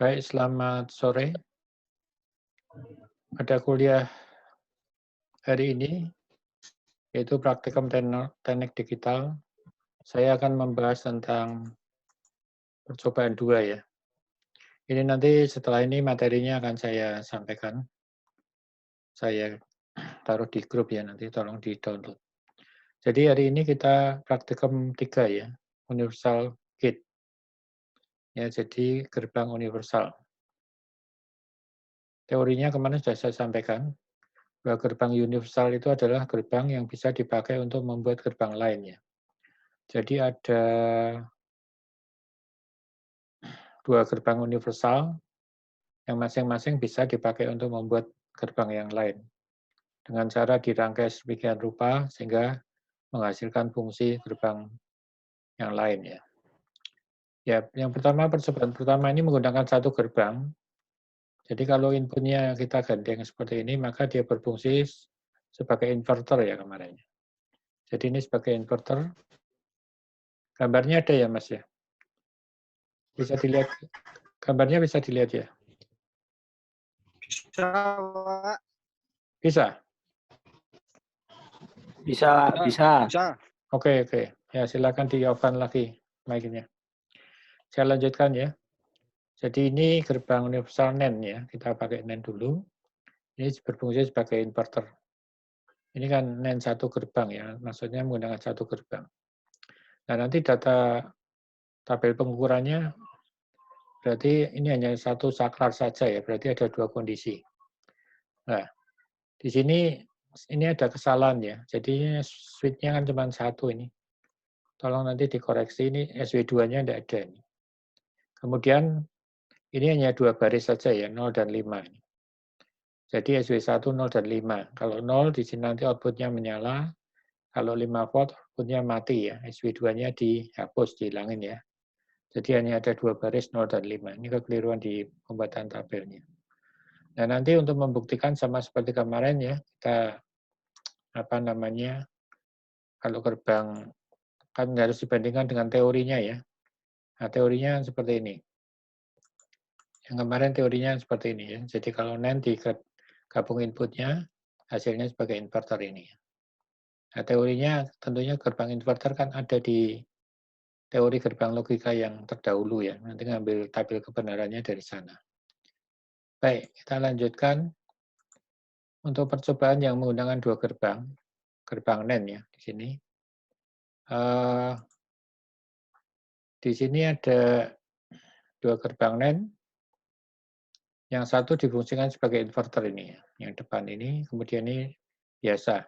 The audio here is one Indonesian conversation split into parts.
Baik, selamat sore. Pada kuliah hari ini, yaitu praktikum teknik digital, saya akan membahas tentang percobaan 2 ya. Ini nanti setelah ini materinya akan saya sampaikan. Saya taruh di grup ya, nanti tolong di-download. Jadi hari ini kita praktikum 3 ya, universal gate. Ya, jadi gerbang universal. Teorinya kemarin sudah saya sampaikan, bahwa gerbang universal itu adalah gerbang yang bisa dipakai untuk membuat gerbang lain ya. Jadi ada 2 gerbang universal yang masing-masing bisa dipakai untuk membuat gerbang yang lain. Dengan cara dirangkai sedemikian rupa sehingga menghasilkan fungsi gerbang yang lain ya. Ya, yang pertama percobaan pertama ini menggunakan satu gerbang. Jadi kalau inputnya kita gandeng seperti ini, maka dia berfungsi sebagai inverter ya kemarin. Jadi ini sebagai inverter. Gambarnya ada ya Mas ya? Bisa dilihat, gambarnya bisa dilihat ya? Bisa, Pak. Bisa? Bisa. Bisa. Oke. Ya, silakan di-off-kan lagi mic-nya. Saya lanjutkan ya. Jadi ini gerbang universal NAND ya. Kita pakai NAND dulu. Ini berfungsi sebagai inverter. Ini kan NAND satu gerbang ya, maksudnya menggunakan satu gerbang. Nah, nanti data tabel pengukurannya berarti ini hanya satu saklar saja ya, berarti ada 2 kondisi. Nah, di sini ini ada kesalahan ya. Jadi switch-nya kan cuma satu ini. Tolong nanti dikoreksi, ini SW2-nya tidak ada ini. Kemudian ini hanya 2 baris saja ya, 0 dan 5. Jadi SW1 0 dan 5. Kalau 0 di sini nanti output-nya menyala, kalau 5 volt output-nya mati ya, SW2-nya dihapus, dihilangin ya. Jadi hanya ada 2 baris 0 dan 5. Ini kekeliruan di pembuatan tabelnya. Nah, nanti untuk membuktikan sama seperti kemarin ya, kita kalau gerbang kan harus dibandingkan dengan teorinya ya. Nah, teorinya seperti ini. Yang kemarin teorinya seperti ini ya. Jadi kalau NAND digabung inputnya, hasilnya sebagai inverter ini. Nah, teorinya tentunya gerbang inverter kan ada di teori gerbang logika yang terdahulu ya. Nanti ngambil tabel kebenarannya dari sana. Baik, kita lanjutkan. Untuk percobaan yang menggunakan 2 gerbang NAND ya di sini. Di sini ada 2 gerbang NAND. Yang satu difungsikan sebagai inverter ini ya. Yang depan ini, kemudian ini biasa.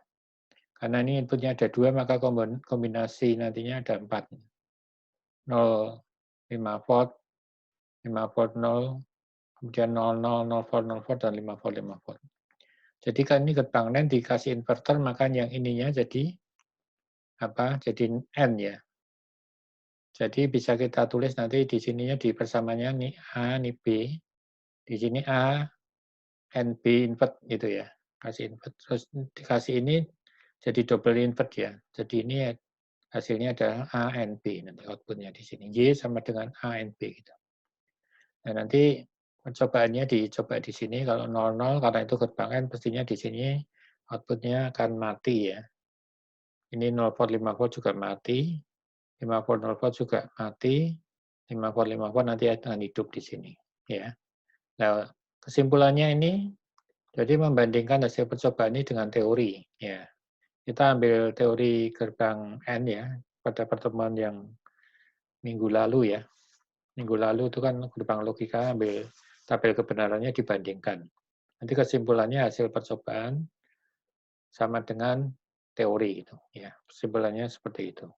Karena ini inputnya ada 2, maka kombinasi nantinya ada 4. 0, 5 volt, 5 volt 0, kemudian 00, 0 volt, 0 volt, dan 5 volt, 5 volt. Jadi kan ini gerbang NAND dikasih inverter, maka yang ininya jadi Jadi N ya. Jadi bisa kita tulis nanti di sininya di persamaannya nih A, nih B. Di sini A, N, B invert gitu ya. Kasih invert. Terus dikasih ini jadi double invert ya. Jadi ini hasilnya adalah A, N, B. Nanti outputnya di sini. Y sama dengan A, N, B gitu. Nah, nanti percobaannya dicoba di sini. Kalau 00 karena itu gerbang N, pastinya di sini outputnya akan mati ya. Ini 0 volt, 5 volt juga mati. 5 volt, 0 volt juga mati. 5 volt, 5 volt nanti akan hidup di sini. Ya. Nah, kesimpulannya ini, jadi membandingkan hasil percobaan ini dengan teori. Ya. Kita ambil teori gerbang N ya, pada pertemuan yang minggu lalu ya. Minggu lalu itu kan gerbang logika, ambil tabel kebenarannya dibandingkan. Nanti kesimpulannya hasil percobaan sama dengan teori itu. Ya, kesimpulannya seperti itu.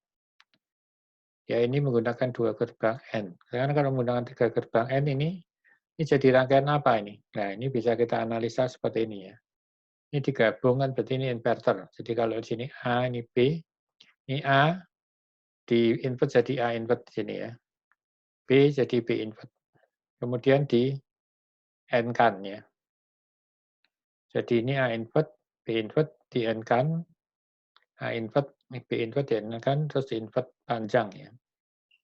Ya, ini menggunakan 2 gerbang N. Karena kalau menggunakan 3 gerbang N ini jadi rangkaian apa ini? Nah, ini bisa kita analisa seperti ini ya. Ini digabung kan berarti ini inverter. Jadi kalau di sini A, ini B, ini A, di invert jadi A invert di sini ya. B jadi B invert. Kemudian di N-kan ya. Jadi ini A invert, B invert, di N-kan, A invert, B invert, di N-kan, terus di invert panjang ya.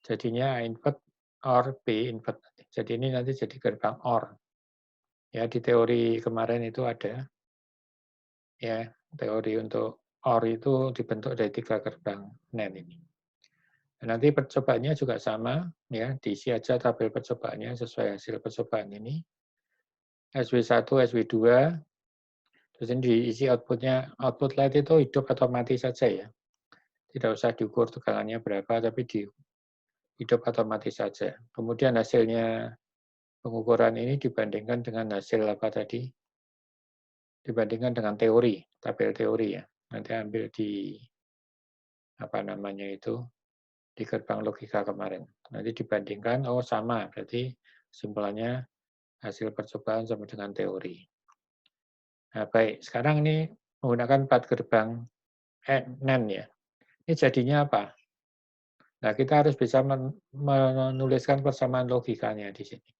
Jadinya A invert or B invert. Jadi ini nanti jadi gerbang OR. Ya, di teori kemarin itu ada ya, teori untuk OR itu dibentuk dari 3 gerbang NAND ini. Nanti percobaannya juga sama, ya, diisi aja tabel percobaannya sesuai hasil percobaan ini. SW1, SW2, terus ini diisi outputnya, output light itu hidup atau mati saja ya. Tidak usah diukur tegangannya berapa, tapi di hidup atau mati saja. Kemudian hasilnya pengukuran ini dibandingkan dengan hasil apa tadi? Dibandingkan dengan teori, tabel teori ya. Nanti ambil di apa namanya itu, di gerbang logika kemarin. Nanti dibandingkan, oh sama, berarti kesimpulannya hasil percobaan sama dengan teori. Nah, baik, sekarang ini menggunakan 4 gerbang NAND ya. Ini jadinya apa? Nah, kita harus bisa menuliskan persamaan logikanya di sini.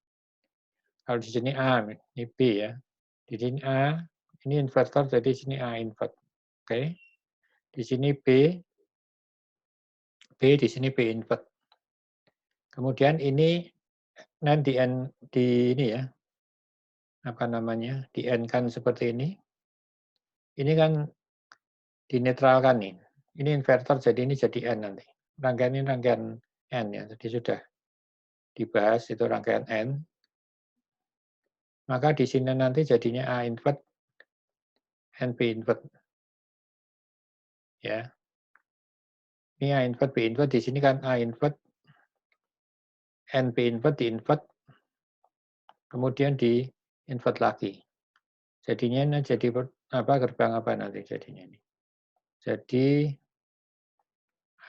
Kalau di sini A, ini B ya. Di sini A, ini inverter, jadi di sini A invert. Oke. Di sini B, di sini B invert. Kemudian ini NAND di ini ya, apa namanya, di N kan seperti ini. Ini kan dinetralkan nih. Ini inverter, jadi ini jadi N nanti. Rangkaian ini rangkaian N ya, jadi sudah dibahas itu rangkaian N. Maka di sini nanti jadinya A invert, NB invert. Ya. Ini A invert, B invert, di sini kan A invert, NB invert, di invert, kemudian di invert lagi. Jadinya jadi apa gerbang apa nanti jadinya ini. Jadi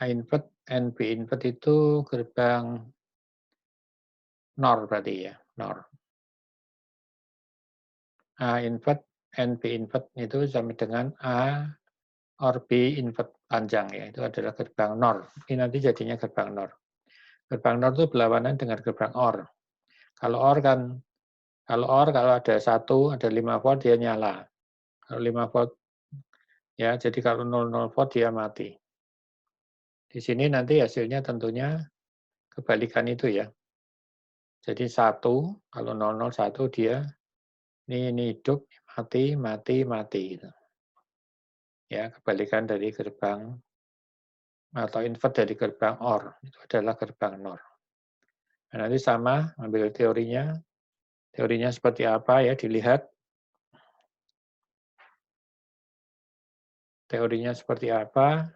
A invert, NB invert itu gerbang NOR berarti ya, NOR. A invert, NB invert itu sama dengan A OR B invert panjang ya, itu adalah gerbang NOR. Ini nanti jadinya gerbang NOR. Gerbang NOR itu berlawanan dengan gerbang OR. Kalau OR kan, kalau ada 1, ada 5 volt dia nyala. Kalau 5 volt ya, jadi kalau 00 volt dia mati. Di sini nanti hasilnya tentunya kebalikan itu ya. Jadi 1, kalau 001 dia ini hidup, mati, mati, mati gitu. Ya, kebalikan dari gerbang atau invert dari gerbang OR, itu adalah gerbang NOR. Nah, nanti sama, ambil teorinya. Teorinya seperti apa ya, dilihat. Teorinya seperti apa,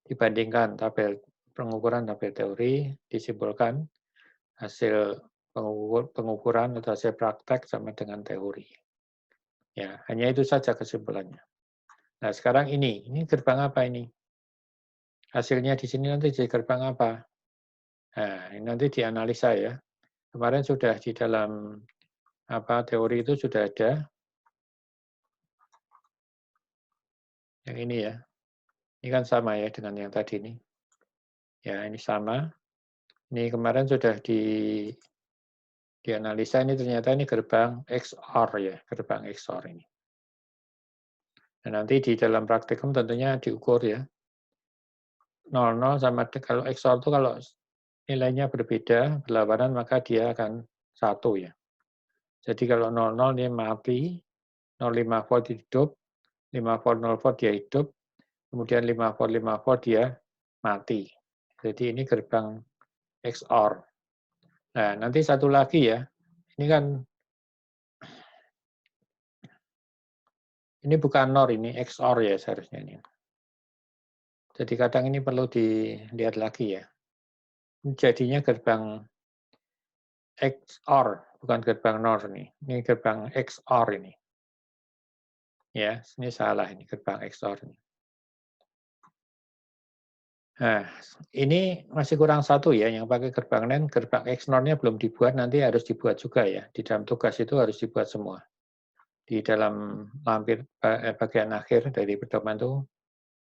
dibandingkan tabel pengukuran tabel teori, disimpulkan hasil pengukuran atau hasil praktek sama dengan teori. Ya, hanya itu saja kesimpulannya. Nah, sekarang ini gerbang apa ini? Hasilnya di sini nanti jadi gerbang apa? Nah, ini nanti dianalisa ya. Kemarin sudah di dalam apa teori itu sudah ada yang ini ya. Ini kan sama ya dengan yang tadi ini. Ya, ini sama. Ini kemarin sudah dianalisa, ini ternyata ini gerbang XOR ya, gerbang XOR ini. Dan nanti di dalam praktikum tentunya diukur ya. 00 sama kalau XOR itu kalau nilainya berbeda, berlawanan, maka dia akan 1 ya. Jadi kalau 00 dia mati, 05 volt hidup, 5 volt 0 volt dia hidup, kemudian 5 volt dia mati. Jadi ini gerbang XOR. Nah, nanti satu lagi ya. Ini kan ini bukan NOR, ini XOR ya seharusnya ini. Jadi kadang ini perlu dilihat lagi ya. Jadinya gerbang XOR, bukan gerbang NOR nih. Ini gerbang XOR ini. Ya, ini salah ini gerbang XOR ini. Nah, ini masih kurang satu ya, yang pakai gerbang NAND, gerbang XNOR-nya belum dibuat, nanti harus dibuat juga ya. Di dalam tugas itu harus dibuat semua. Di dalam lampir bagian akhir dari pedoman itu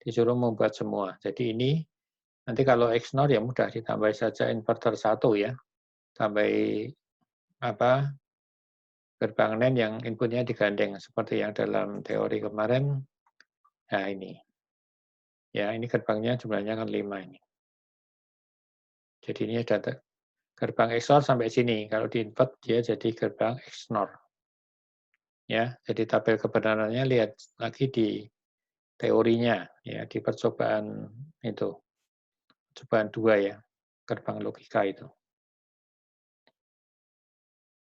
disuruh membuat semua. Jadi ini nanti kalau XNOR ya mudah ditambah saja inverter 1 ya. Tambah apa gerbang NAND yang inputnya digandeng seperti yang dalam teori kemarin. Nah ini. Ya, ini gerbangnya jumlahnya kan 5 ini. Jadi ini Gerbang XOR sampai sini. Kalau di-invert, dia jadi gerbang XNOR. Ya, jadi tabel kebenarannya lihat lagi di teorinya, ya, di percobaan itu. Percobaan 2 ya, gerbang logika itu.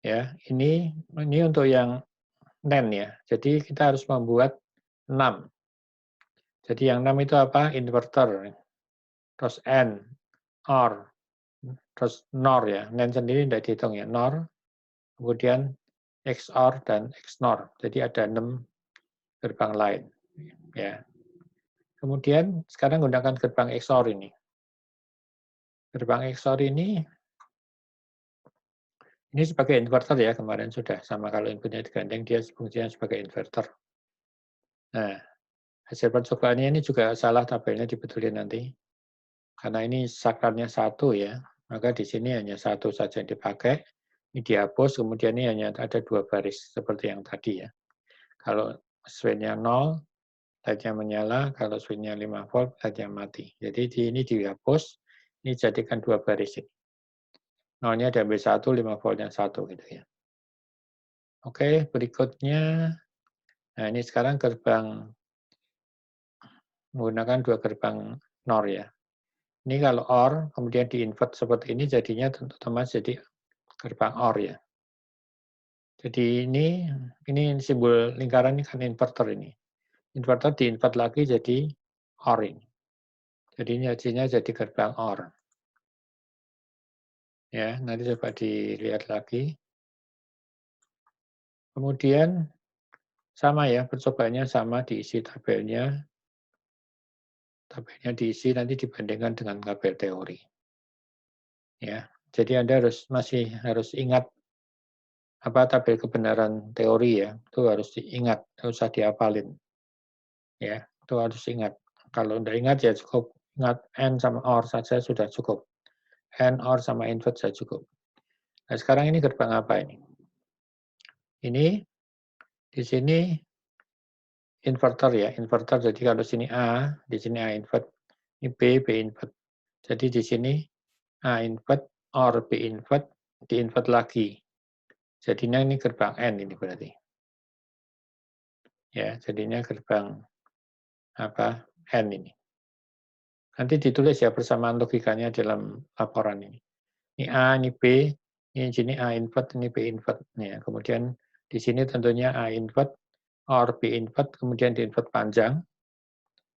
Ya, ini untuk yang NAND ya. Jadi kita harus membuat 6. Jadi yang 6 itu apa? Inverter. Terus AND, OR, terus NOR ya. NAND sendiri tidak dihitung ya. NOR, kemudian XOR dan XNOR. Jadi ada 6 gerbang lain. Ya. Kemudian sekarang gunakan gerbang XOR ini. Gerbang XOR ini sebagai inverter ya, kemarin sudah sama kalau inputnya digandeng dia fungsinya sebagai inverter. Nah, hasil percobaannya ini juga salah tabelnya dibetulin nanti. Karena ini sakarnya 1 ya, maka di sini hanya 1 saja yang dipakai. Ini dihapus, kemudian ini hanya ada 2 baris seperti yang tadi ya. Kalau switch-nya 0, LED-nya menyala, kalau switch-nya 5 volt, LED-nya mati. Jadi ini dihapus, ini jadikan 2 baris ini. 0-nya diambil 1, 5 voltnya 1 gitu ya. Oke, berikutnya, nah ini sekarang gerbang, menggunakan 2 gerbang NOR ya. Ini kalau OR, kemudian di-invert seperti ini, jadinya otomatis jadi gerbang OR ya. Jadi ini simbol lingkaran ini kan inverter ini. Inverter di-invert lagi jadi OR ini. Jadi ini jadinya jadi gerbang OR. Ya, nanti coba dilihat lagi. Kemudian sama ya, percobaannya sama, diisi tabelnya. Tabelnya diisi nanti dibandingkan dengan tabel teori. Ya, jadi Anda masih harus ingat apa tabel kebenaran teori ya, itu harus diingat, nggak usah dihafalin. Ya, itu harus ingat. Kalau Anda ingat ya cukup ingat N sama OR saja sudah cukup. N, OR sama invert saja cukup. Nah, sekarang ini gerbang apa ini? Ini di sini inverter ya, inverter. Jadi kalau sini A, di sini A invert, ini B invert. Jadi di sini A invert, OR B invert, di invert lagi. Jadinya ini gerbang N ini berarti. Ya, jadinya gerbang apa? N ini. Nanti ditulis ya persamaan logikanya dalam laporan ini. Ini A, ini B, ini sini A invert, ini B invert. Ya, kemudian di sini tentunya A invert, OR B invert, kemudian di invert panjang.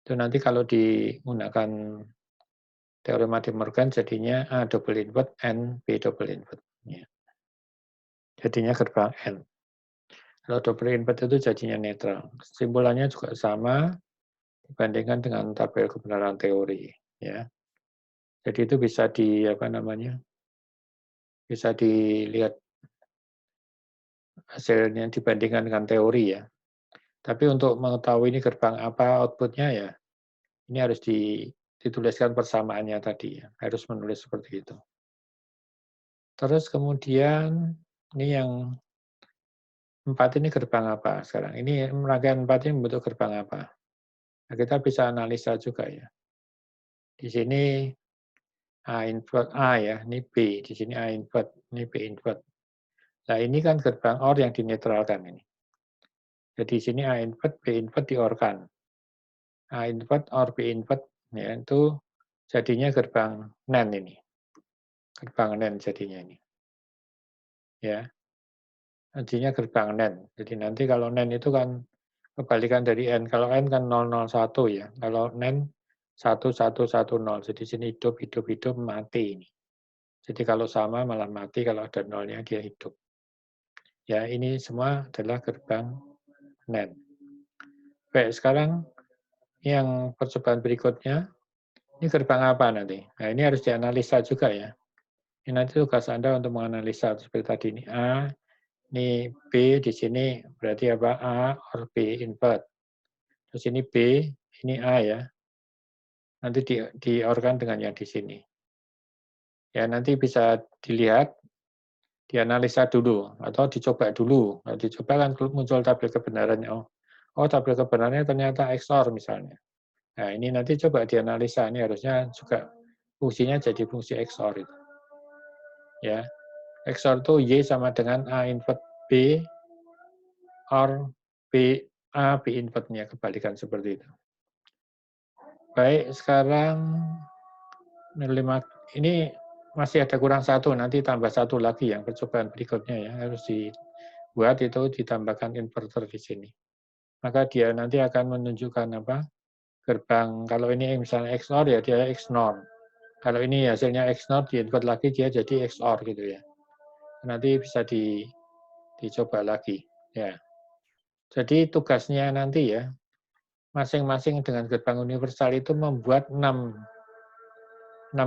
Itu nanti kalau digunakan teorema de Morgan jadinya A double invert, N, B double invert. Ya. Jadinya gerbang N. Kalau double invert itu jadinya netral. Simbolannya juga sama dibandingkan dengan tabel kebenaran teori. Ya. Jadi itu bisa bisa dilihat hasilnya dibandingkan dengan teori ya. Tapi untuk mengetahui ini gerbang apa outputnya ya, ini harus dituliskan persamaannya tadi ya, harus menulis seperti itu. Terus kemudian ini yang 4 ini gerbang apa sekarang? Ini rangkaian 4 ini membentuk gerbang apa? Nah, kita bisa analisa juga ya. Di sini A invert A ya, ini B, di sini A invert, ini B invert. Nah, ini kan gerbang OR yang dinetralkan ini. Jadi di sini A invert, B invert di-OR-kan. A invert, OR B invert, ya, itu jadinya gerbang NAND ini. Gerbang NAND jadinya ini. Ya, jadinya gerbang NAND. Jadi nanti kalau NAND itu kan kebalikan dari N. Kalau N kan 001 ya. Kalau NAND 1110. Jadi sini hidup, hidup, hidup, mati ini. Jadi kalau sama malah mati, kalau ada nolnya dia hidup. Ya, ini semua adalah gerbang NAND. Baik, sekarang yang percobaan berikutnya, ini gerbang apa nanti? Nah, ini harus dianalisa juga ya. Ini nanti tugas Anda untuk menganalisa seperti tadi ini A, ini B, di sini berarti apa? A or B invert. Terus ini B, ini A ya. Nanti di-OR-kan dengan yang di sini. Ya, nanti bisa dilihat, dianalisa dulu, atau dicoba dulu. Kalau dicoba kan muncul tabel kebenarannya. Oh, tabel kebenarannya ternyata XOR misalnya. Nah, ini nanti coba dianalisa. Ini harusnya juga fungsinya jadi fungsi XOR itu. Ya, XOR itu Y sama dengan A invert B, or B A B invertnya, kebalikan seperti itu. Baik, sekarang ini masih ada kurang satu, nanti tambah satu lagi yang percobaan berikutnya ya, harus dibuat itu ditambahkan inverter di sini. Maka dia nanti akan menunjukkan apa? Gerbang, kalau ini misalnya XOR ya dia XNOR. Kalau ini hasilnya XNOR diinvert lagi dia jadi XOR gitu ya. Nanti bisa dicoba lagi ya. Jadi tugasnya nanti ya, masing-masing dengan gerbang universal itu membuat 6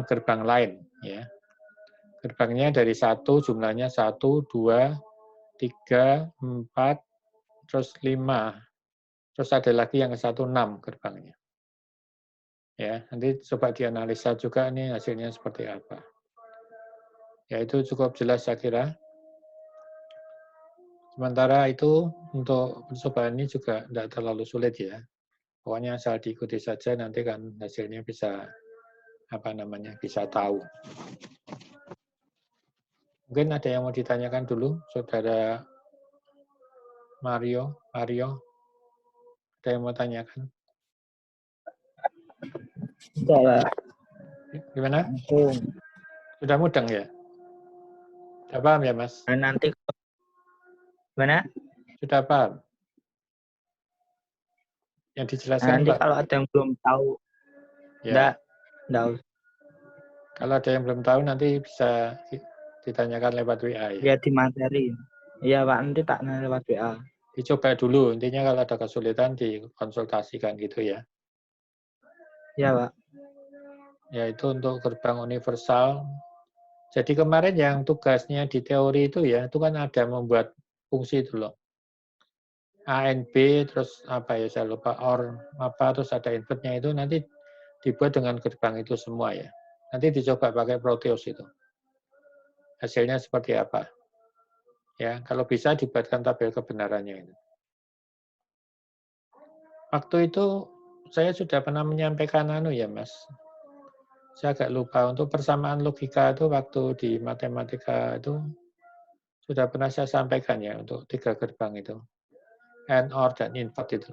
gerbang lain ya. Gerbangnya dari 1, jumlahnya 1, 2, 3, 4, terus 5. Terus ada lagi yang ke 1, 6 gerbangnya. Ya, nanti coba dianalisa juga nih hasilnya seperti apa. Ya, itu cukup jelas saya kira. Sementara itu untuk percobaan ini juga tidak terlalu sulit ya. Pokoknya asal diikuti saja, nanti kan hasilnya bisa bisa tahu. Mungkin ada yang mau ditanyakan dulu, Saudara Mario, ada yang mau tanyakan? Salah. Gimana? Langsung. Sudah mudeng ya? Sudah paham ya, Mas? Nanti gimana? Sudah paham? Yang dijelaskan Nanti Pak? kalau ada yang belum tahu, Ya. enggak. Kalau ada yang belum tahu nanti bisa ditanyakan lewat WA ya. Ya di materi. Iya Pak, nanti tak nanya lewat WA. Dicoba dulu, intinya kalau ada kesulitan dikonsultasikan gitu ya. Iya Pak. Ya itu untuk gerbang universal. Jadi kemarin yang tugasnya di teori itu ya, itu kan ada membuat fungsi itu loh. A, N, B, terus apa ya, saya lupa, OR, apa, terus ada invertnya itu nanti dibuat dengan gerbang itu semua ya. Nanti dicoba pakai Proteus itu. Hasilnya seperti apa. Ya, kalau bisa dibuatkan tabel kebenarannya itu. Waktu itu saya sudah pernah menyampaikan ya Mas. Saya agak lupa untuk persamaan logika itu waktu di matematika itu sudah pernah saya sampaikan ya untuk 3 gerbang itu. AND, OR, dan invert itu.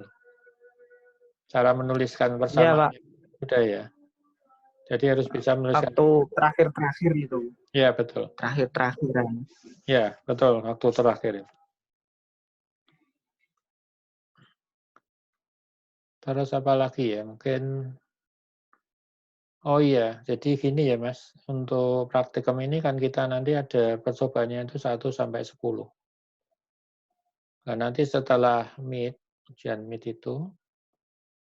Cara menuliskan Iya Pak. persamaannya sudah ya. Jadi harus bisa menuliskan. Waktu terakhir itu. Ya, betul. Terakhir-terakhiran. Ya, betul. Waktu terakhir. Terus apa lagi ya? Mungkin, oh iya, jadi gini ya Mas, untuk praktikum ini kan kita nanti ada percobaannya itu 1 sampai 10. Nah, nanti setelah ujian MIT itu,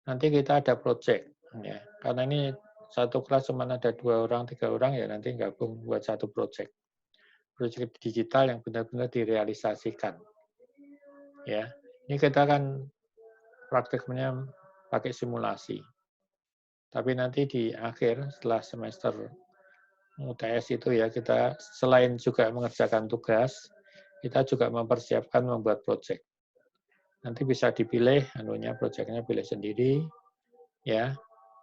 nanti kita ada project. Ya. Karena ini satu kelas cuma ada 2 orang, 3 orang, ya nanti gabung buat satu project. Project digital yang benar-benar direalisasikan. Ya, ini kita kan praktiknya pakai simulasi. Tapi nanti di akhir, setelah semester UTS itu ya, kita selain juga mengerjakan tugas, kita juga mempersiapkan membuat project. Nanti bisa dipilih, project-nya pilih sendiri, ya.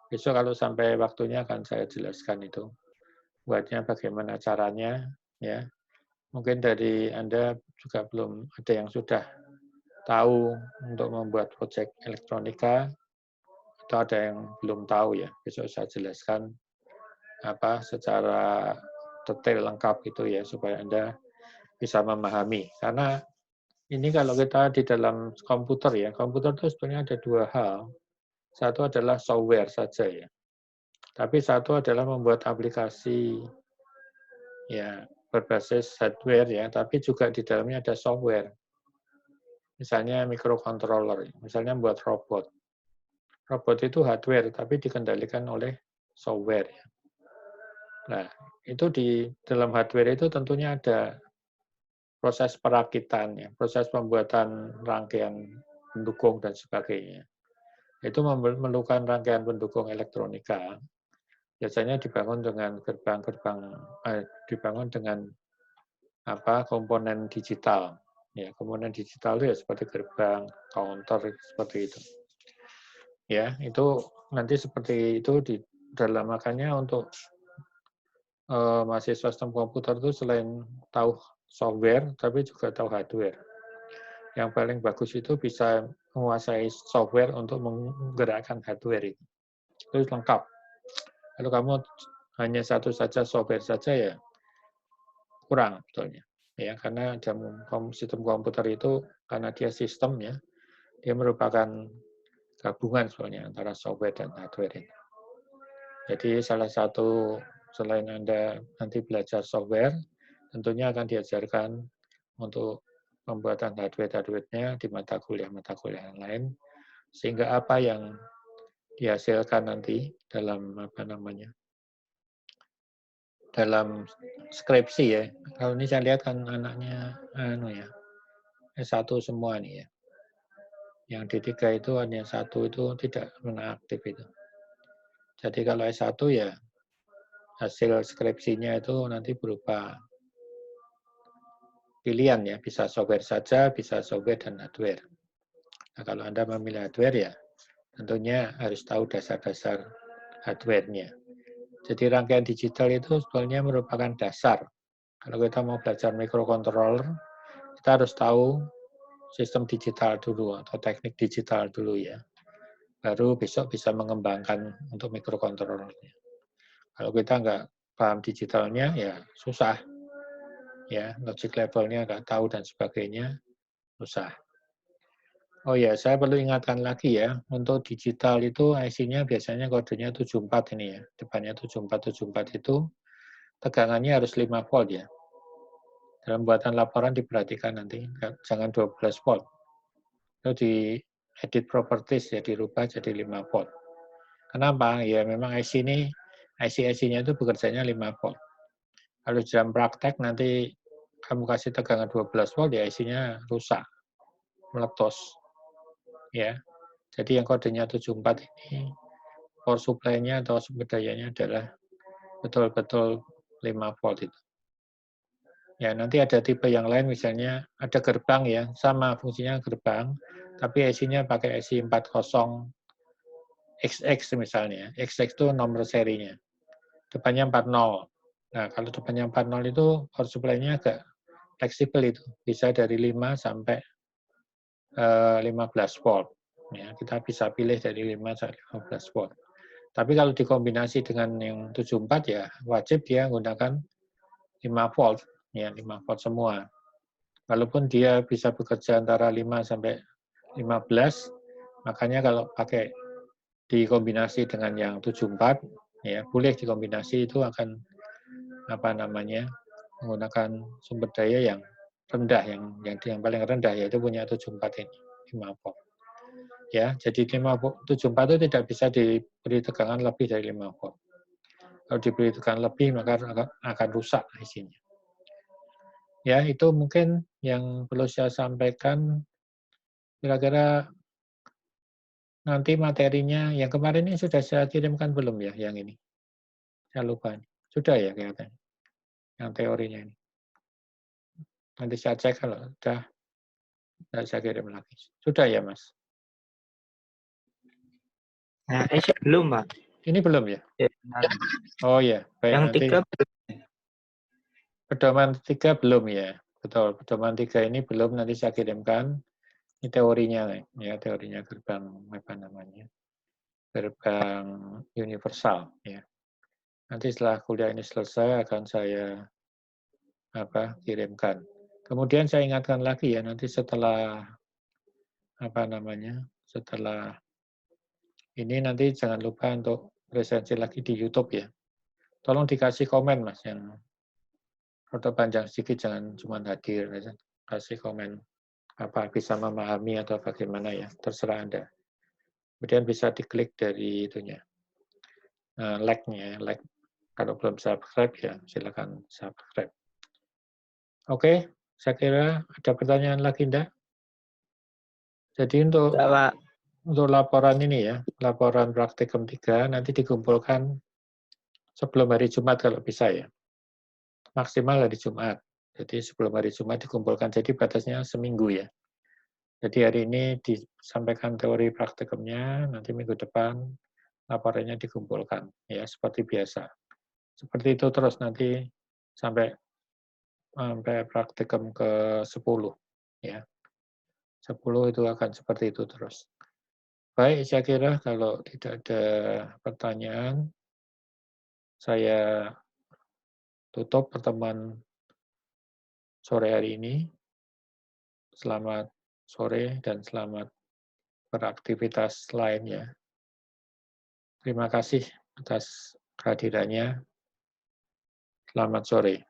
Besok kalau sampai waktunya akan saya jelaskan itu. Buatnya bagaimana caranya, ya. Mungkin dari Anda juga belum ada yang sudah tahu untuk membuat project elektronika, atau ada yang belum tahu ya. Besok saya jelaskan secara detail lengkap itu ya, supaya Anda bisa memahami. Karena ini kalau kita di dalam komputer ya, komputer itu sebenarnya ada 2 hal. Satu adalah software saja ya. Tapi satu adalah membuat aplikasi ya berbasis hardware ya, tapi juga di dalamnya ada software. Misalnya microcontroller, misalnya buat robot. Robot itu hardware, tapi dikendalikan oleh software. Nah, itu di dalam hardware itu tentunya ada proses perakitan, ya, proses pembuatan rangkaian pendukung dan sebagainya. Itu memerlukan rangkaian pendukung elektronika. Biasanya dibangun dengan dibangun dengan komponen digital. Ya, komponen digital itu ya seperti gerbang, counter seperti itu. Ya, itu nanti seperti itu di dalam, makanya untuk mahasiswa sistem komputer itu selain tahu software, tapi juga tahu hardware. Yang paling bagus itu bisa menguasai software untuk menggerakkan hardware itu. Itu lengkap. Kalau kamu hanya satu saja software saja ya kurang sebetulnya. Ya, karena sistem komputer itu karena dia sistem ya, dia merupakan gabungan sebenarnya antara software dan hardware ini. Jadi salah satu selain Anda nanti belajar software, tentunya akan diajarkan untuk pembuatan hardware-nya di mata kuliah yang lain, sehingga apa yang dihasilkan nanti dalam dalam skripsi ya. Kalau ini saya lihat kan anaknya S1 semua nih ya. Yang D3 itu hanya satu itu tidak menaktif itu. Jadi kalau S1 ya hasil skripsinya itu nanti berupa pilihan ya, bisa software saja, bisa software dan hardware. Nah, kalau Anda memilih hardware ya tentunya harus tahu dasar-dasar hardware-nya. Jadi rangkaian digital itu sebenarnya merupakan dasar. Kalau kita mau belajar microcontroller, kita harus tahu sistem digital dulu atau teknik digital dulu ya. Baru besok bisa mengembangkan untuk microcontrollernya. Kalau kita nggak paham digitalnya ya susah. Ya, logic levelnya nggak tahu dan sebagainya, susah. Oh ya, saya perlu ingatkan lagi ya, untuk digital itu IC-nya biasanya kodenya 74 ini ya. Depannya 7474 itu tegangannya harus 5 volt ya. Dalam buatan laporan diperhatikan nanti, jangan 12 volt. Itu di edit properties ya, dirubah jadi 5 volt. Kenapa? Ya memang IC-nya itu bekerjanya 5 volt. Kalau dalam praktek nanti kamu kasih tegangan 12 volt, ya IC-nya rusak, meletus. Ya, jadi yang kodenya 74 ini power supply-nya atau sumber dayanya adalah betul-betul 5 volt itu. Ya, nanti ada tipe yang lain misalnya ada gerbang ya, sama fungsinya gerbang, tapi IC-nya pakai IC 40XX misalnya. XX itu nomor serinya. Depannya 40. Nah, kalau depannya 40 itu power supply-nya agak fleksibel itu. Bisa dari 5 sampai 15 volt. Ya, kita bisa pilih dari 5 sampai 15 volt. Tapi kalau dikombinasi dengan yang 74 ya wajib dia menggunakan 5 volt, ya 5 volt semua. Walaupun dia bisa bekerja antara 5 sampai 15, makanya kalau pakai dikombinasi dengan yang 74, ya boleh dikombinasi itu akan menggunakan sumber daya yang rendah, yang paling rendah yaitu punya 74 ini, 5 volt. Ya, jadi 74 itu tidak bisa diberi tegangan lebih dari 5 volt. Kalau diberi tegangan lebih maka akan rusak IC-nya. Ya, itu mungkin yang perlu saya sampaikan. Kira-kira nanti materinya yang kemarin ini sudah saya kirimkan belum ya, yang ini? Saya lupa. Sudah ya kelihatannya, yang teorinya ini. Nanti saya cek kalau sudah, saya kirim lagi. Sudah ya, Mas? Nah, belum, Pak. Ini belum ya? Ya, Oh ya, baik yang nanti. 3 Pedoman 3 belum ya? Betul, pedoman 3 ini belum, nanti saya kirimkan. Ini teorinya, ya teorinya gerbang gerbang universal. Ya. Nanti setelah kuliah ini selesai akan saya kirimkan. Kemudian saya ingatkan lagi ya, nanti setelah setelah ini nanti jangan lupa untuk presensi lagi di YouTube ya. Tolong dikasih komen Mas, yang foto panjang sedikit, jangan cuma hadir, kasih komen apa bisa memahami atau bagaimana ya, terserah Anda. Kemudian bisa diklik dari itunya, like-nya, like. Kalau belum subscribe ya silakan subscribe. Oke, saya kira ada pertanyaan lagi enggak? Jadi untuk Pak. laporan ini ya, laporan praktikum 3 nanti dikumpulkan sebelum hari Jumat kalau bisa ya. Maksimal hari Jumat. Jadi sebelum hari Jumat dikumpulkan, jadi batasnya seminggu ya. Jadi hari ini disampaikan teori praktikumnya, nanti minggu depan laporannya dikumpulkan, ya seperti biasa. Seperti itu terus nanti sampai sampai praktikum ke-10 ya. 10 itu akan seperti itu terus. Baik, saya kira kalau tidak ada pertanyaan, saya tutup pertemuan sore hari ini. Selamat sore dan selamat beraktivitas lainnya. Terima kasih atas kehadirannya. Selamat sore.